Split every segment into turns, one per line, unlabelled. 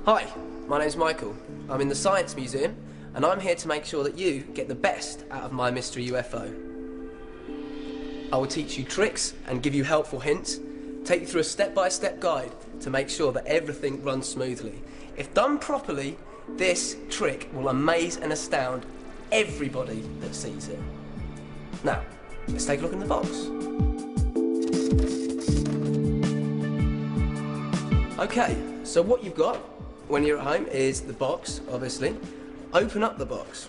Hi, my name's Michael. I'm in the Science Museum and I'm here to make sure that you get the best out of my mystery UFO. I will teach you tricks and give you helpful hints, take you through a step-by-step guide to make sure that everything runs smoothly. If done properly, this trick will amaze and astound everybody that sees it. Now, let's take a look in the box. Okay, so what you've got when you're at home is the box, obviously. Open up the box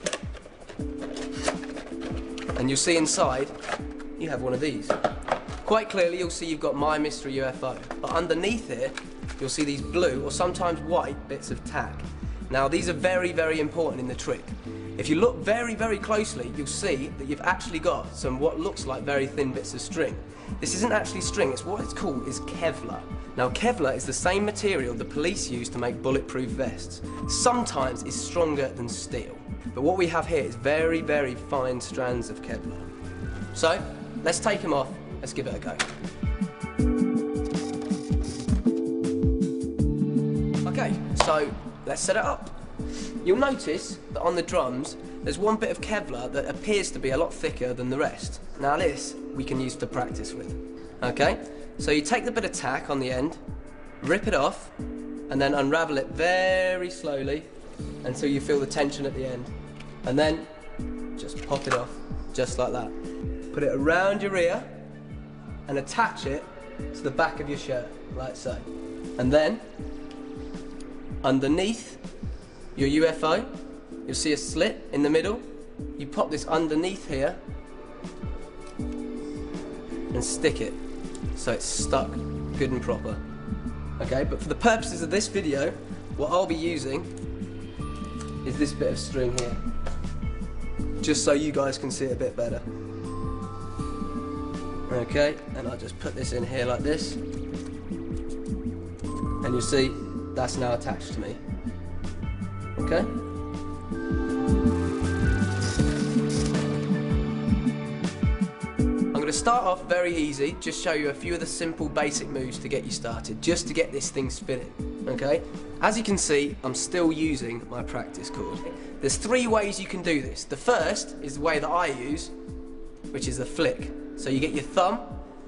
and you'll see inside you have one of these. Quite clearly you'll see you've got My Mystery UFO, but underneath here you'll see these blue or sometimes white bits of tack. Now these are very, very important in the trick. If you look very, very closely, you'll see that you've actually got some what looks like very thin bits of string. This isn't actually string, it's what it's called is Kevlar. Now Kevlar is the same material the police use to make bulletproof vests. Sometimes it's stronger than steel. But what we have here is very, very fine strands of Kevlar. So, let's take them off, let's give it a go. Okay, so let's set it up. You'll notice that on the drums there's one bit of Kevlar that appears to be a lot thicker than the rest. Now this we can use to practice with. Okay, so you take the bit of tack on the end, rip it off, and then unravel it very slowly until you feel the tension at the end. And then just pop it off, just like that. Put it around your ear and attach it to the back of your shirt, like so. And then underneath your UFO, you'll see a slit in the middle. You pop this underneath here and stick it so it's stuck good and proper. Okay, but for the purposes of this video, what I'll be using is this bit of string here, just so you guys can see it a bit better. Okay, and I'll just put this in here like this, and you'll see that's now attached to me. Okay? I'm going to start off very easy, just show you a few of the simple basic moves to get you started, just to get this thing spinning. Okay? As you can see, I'm still using my practice cord. There's three ways you can do this. The first is the way that I use, which is the flick. So you get your thumb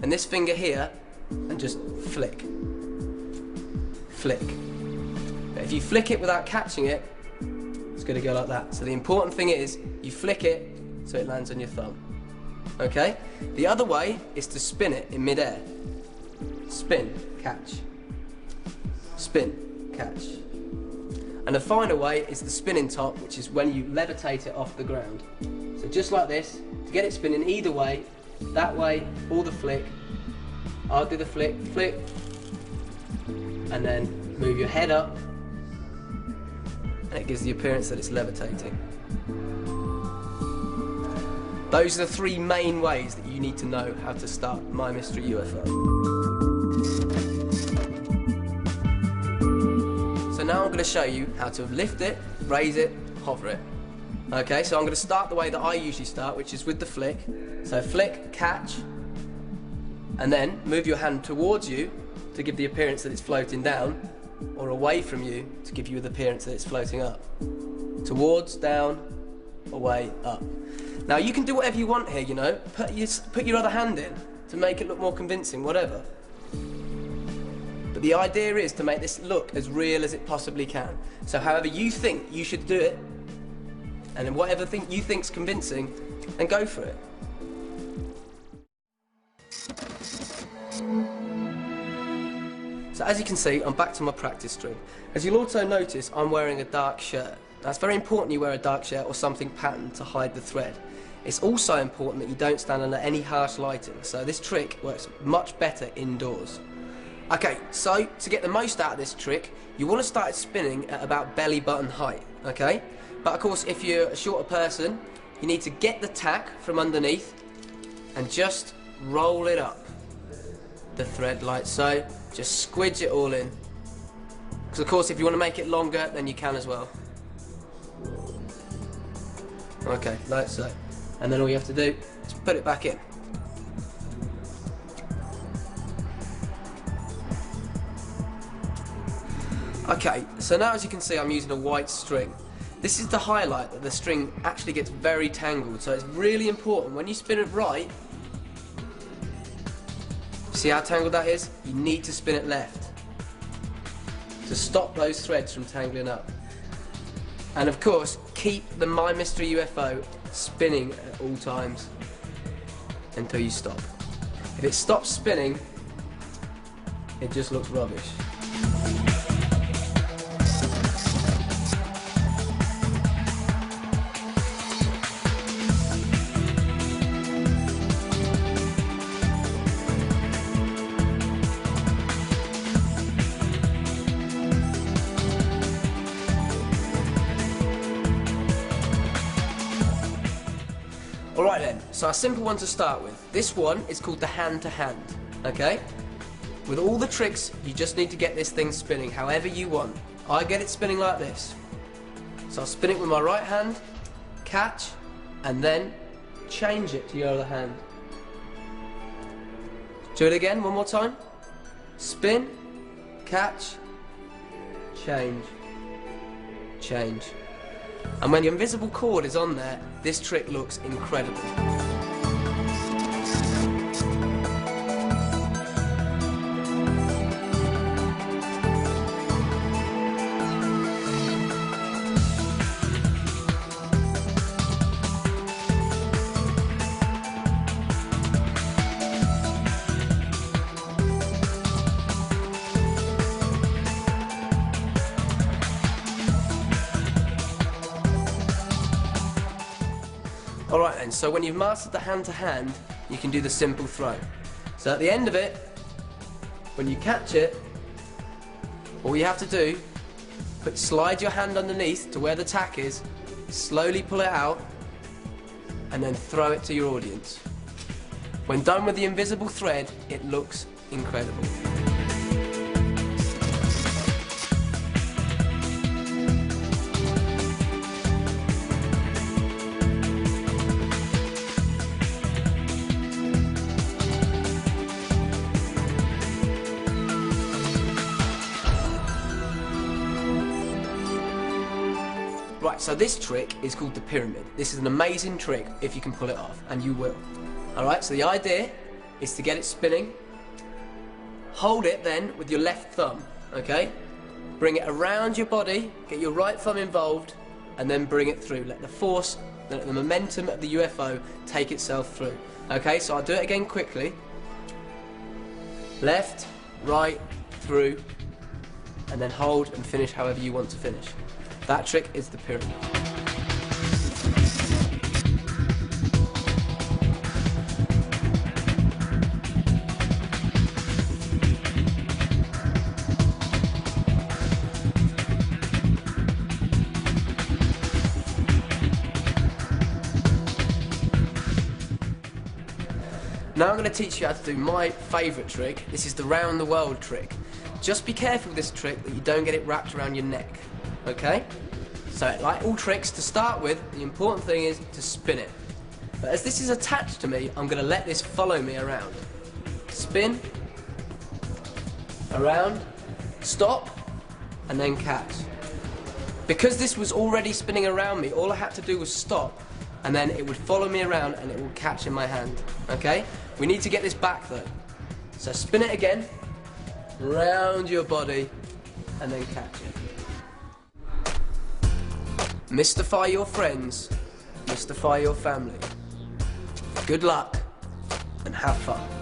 and this finger here and just flick. Flick. But if you flick it without catching it, it's going to go like that. So the important thing is you flick it so it lands on your thumb. Okay? The other way is to spin it in mid-air. Spin, catch. Spin, catch. And the final way is the spinning top, which is when you levitate it off the ground. So just like this, to get it spinning either way, that way, or the flick. I'll do the flick, flick, and then move your head up, and it gives the appearance that it's levitating. Those are the three main ways that you need to know how to start My Mystery UFO. So now I'm going to show you how to lift it, raise it, hover it. Okay, so I'm going to start the way that I usually start, which is with the flick. So flick, catch, and then move your hand towards you to give the appearance that it's floating down, or away from you to give you the appearance that it's floating up. Towards, down, away, up. Now you can do whatever you want here, you know. Put your other hand in to make it look more convincing, whatever. But the idea is to make this look as real as it possibly can. So however you think you should do it, and then whatever you think's convincing, then go for it. So as you can see, I'm back to my practice string. As you'll also notice, I'm wearing a dark shirt. Now it's very important you wear a dark shirt or something patterned to hide the thread. It's also important that you don't stand under any harsh lighting, so this trick works much better indoors. Okay, so to get the most out of this trick, you want to start spinning at about belly button height, okay? But of course, if you're a shorter person, you need to get the tack from underneath and just roll it up the thread like so. Just squidge it all in. Because of course, if you want to make it longer, then you can as well. Okay, like so. And then all you have to do is put it back in. Okay, so now as you can see I'm using a white string. This is the highlight, that the string actually gets very tangled, so it's really important when you spin it right. See how tangled that is? You need to spin it left to stop those threads from tangling up. And of course, keep the My Mystery UFO spinning at all times until you stop. If it stops spinning, it just looks rubbish. Alright then, so a simple one to start with. This one is called the hand-to-hand, okay? With all the tricks, you just need to get this thing spinning however you want. I get it spinning like this. So I'll spin it with my right hand, catch, and then change it to your other hand. Do it again, one more time. Spin, catch, change, change. And when the invisible cord is on there, this trick looks incredible. Alright then, so when you've mastered the hand-to-hand, you can do the simple throw. So at the end of it, when you catch it, all you have to do, slide your hand underneath to where the tack is, slowly pull it out, and then throw it to your audience. When done with the invisible thread, it looks incredible. Right, so this trick is called the pyramid. This is an amazing trick if you can pull it off, and you will. Alright, so the idea is to get it spinning. Hold it then with your left thumb, okay? Bring it around your body, get your right thumb involved, and then bring it through. Let the force, let the momentum of the UFO take itself through. Okay, so I'll do it again quickly. Left, right, through, and then hold and finish however you want to finish. That trick is the pyramid. Now I'm going to teach you how to do my favourite trick. This is the round the world trick. Just be careful with this trick that you don't get it wrapped around your neck. Okay? So like all tricks, to start with, the important thing is to spin it. But as this is attached to me, I'm going to let this follow me around. Spin, around, stop, and then catch. Because this was already spinning around me, all I had to do was stop, and then it would follow me around and it will catch in my hand. Okay? We need to get this back though. So spin it again, round your body, and then catch it. Mystify your friends, mystify your family. Good luck and have fun.